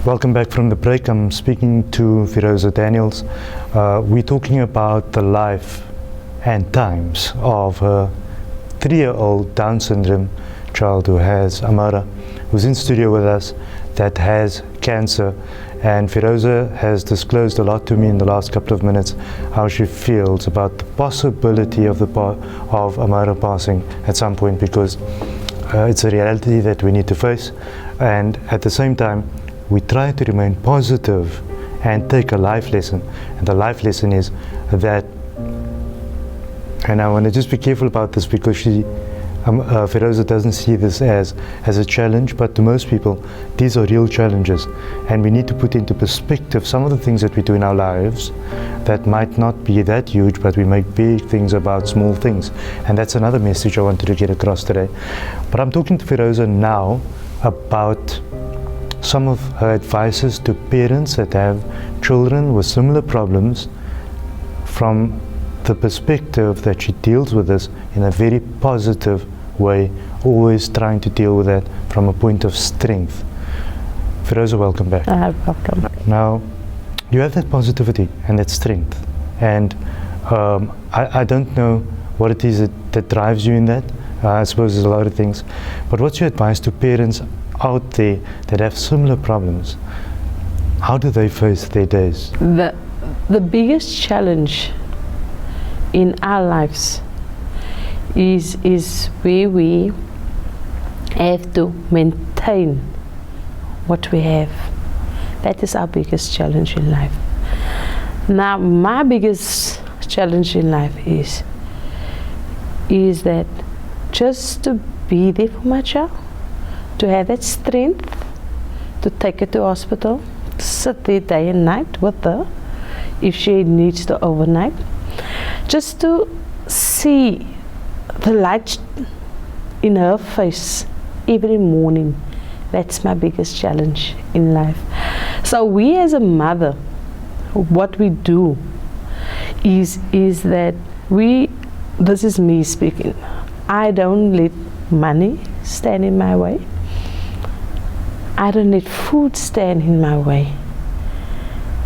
Welcome back from the break. I'm speaking to Feroza Daniels. We're talking about the life and times of a 3-year-old Down syndrome child who has Amaarah, who's in studio with us, that has cancer. And Feroza has disclosed a lot to me in the last couple of minutes how she feels about the possibility of Amaarah passing at some point, because it's a reality that we need to face. And at the same time, we try to remain positive and take a life lesson. And the life lesson is that, and I want to just be careful about this because Feroza doesn't see this as a challenge, but to most people, these are real challenges. And we need to put into perspective some of the things that we do in our lives that might not be that huge, but we make big things about small things. And that's another message I wanted to get across today. But I'm talking to Feroza now about some of her advices to parents that have children with similar problems, from the perspective that she deals with this in a very positive way, always trying to deal with that from a point of strength. Feroza, welcome back. Welcome. Now, you have that positivity and that strength, and I don't know what it is that drives you in that. I suppose there's a lot of things, but what's your advice to parents out there that have similar problems? How do they face their days? The biggest challenge in our lives is where we have to maintain what we have. That is our biggest challenge in life. Now, my biggest challenge in life is that just to be there for my child, to have that strength, to take her to hospital, to sit there day and night with her if she needs to overnight, just to see the light in her face every morning. That's my biggest challenge in life. So we as a mother, what we do is that this is me speaking, I don't let money stand in my way. I don't let food stand in my way.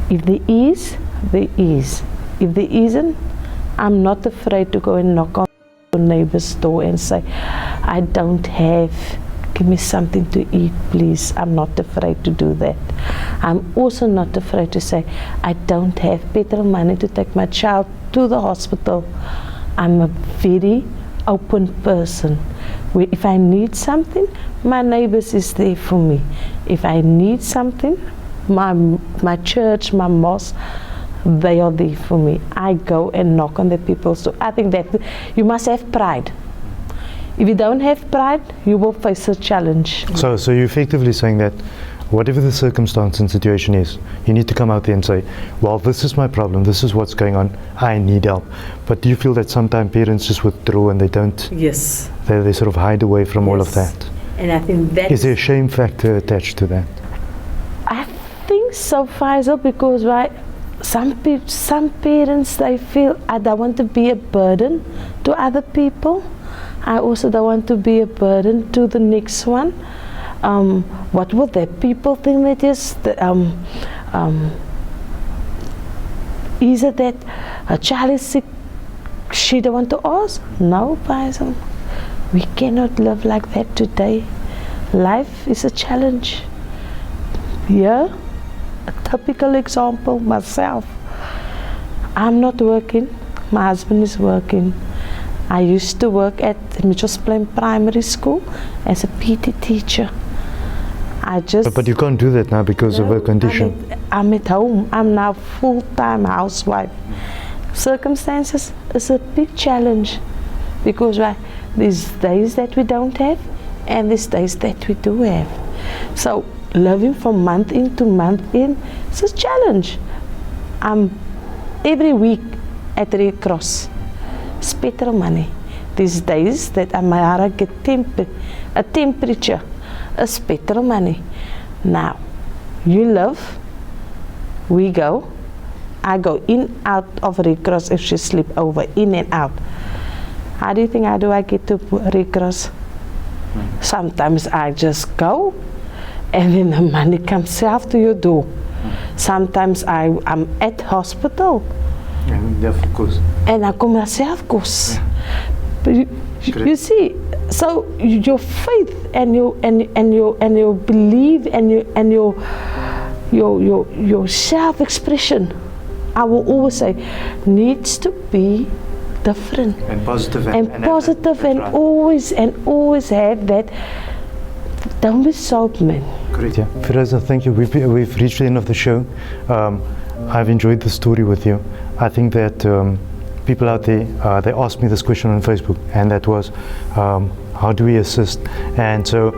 If there is, there is. If there isn't, I'm not afraid to go and knock on the neighbor's door and say, I don't have, give me something to eat, please. I'm not afraid to do that. I'm also not afraid to say, I don't have petrol money to take my child to the hospital. I'm a very open person. If I need something, my neighbors is there for me. If I need something, my church, my mosque, they are there for me. I go and knock on the people's door. I think that you must have pride. If you don't have pride, you will face a challenge. So you're effectively saying that whatever the circumstance and situation is, you need to come out there and say, well, this is my problem, this is what's going on, I need help. But do you feel that sometimes parents just withdraw and they don't? Yes. They sort of hide away from all of that? And I think that is there a shame factor attached to that? I think so, Faizal, because some parents, they feel, I don't want to be a burden to other people. I also don't want to be a burden to the next one. What will the people think that is? Is it that a child is sick, she don't want to ask? No, Faizal. We cannot live like that today. Life is a challenge. Yeah, a typical example, myself. I'm not working, my husband is working. I used to work at Mitchells Plain Primary School as a PT teacher. But you can't do that now because of her condition. I'm at home. I'm now full-time housewife. Circumstances is a big challenge because there's days that we don't have and there's days that we do have. So living from month in to month in is a challenge. I'm every week at Red Cross. It's petrol money. These days that Amaarah get a temperature, it's petrol money. Now, you live, we go. I go in, out of Red Cross if she sleep over, in and out. How do you think I get to Red Cross? Sometimes I just go and then the money comes self to your door. Sometimes I'm at hospital. And of course. En dan kom daar self kos. Ja. But you see, so your faith and your belief and your self-expression, I will always say, needs to be different And positive and positive and right. always have that. Don't be soft, man. Great, yeah. Feroza, thank you. We've reached the end of the show. I've enjoyed the story with you. I think that people out there, they asked me this question on Facebook, and that was, how do we assist? And so,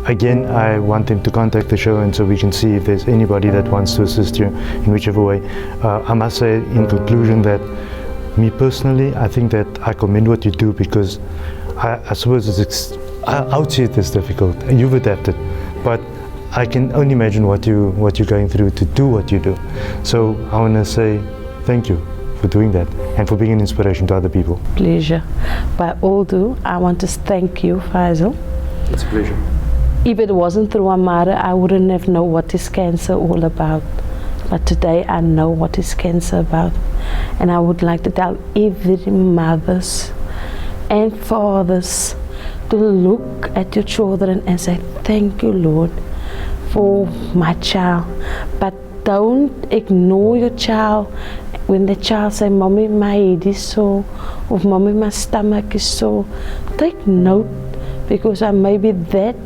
again, I want them to contact the show, and so we can see if there's anybody that wants to assist you in whichever way. I must say, in conclusion, that me personally, I think that I commend what you do, because I suppose I would say it is difficult. You've adapted, but I can only imagine what you're going through to do what you do. So I want to say thank you for doing that and for being an inspiration to other people. Pleasure. By all due, I want to thank you, Faizal. It's a pleasure. If it wasn't through Amaarah, I wouldn't have known what is cancer all about. But today I know what is cancer about. And I would like to tell every mothers and fathers to look at your children and say, thank you, Lord, for my child. But don't ignore your child when the child say, Mommy, my head is sore, or Mommy, my stomach is sore. Take note, because I may be that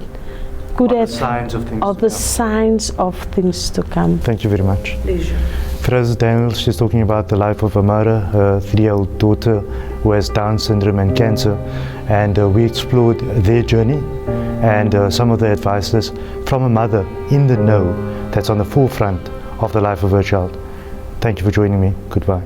good at the signs of things to come. Thank you very much. Pleasure. Feroza Daniels, she's talking about the life of Amaarah, her 3-year-old daughter who has Down syndrome and cancer, and we explored their journey and some of the advices from a mother in the know that's on the forefront of the life of her child. Thank you for joining me. Goodbye.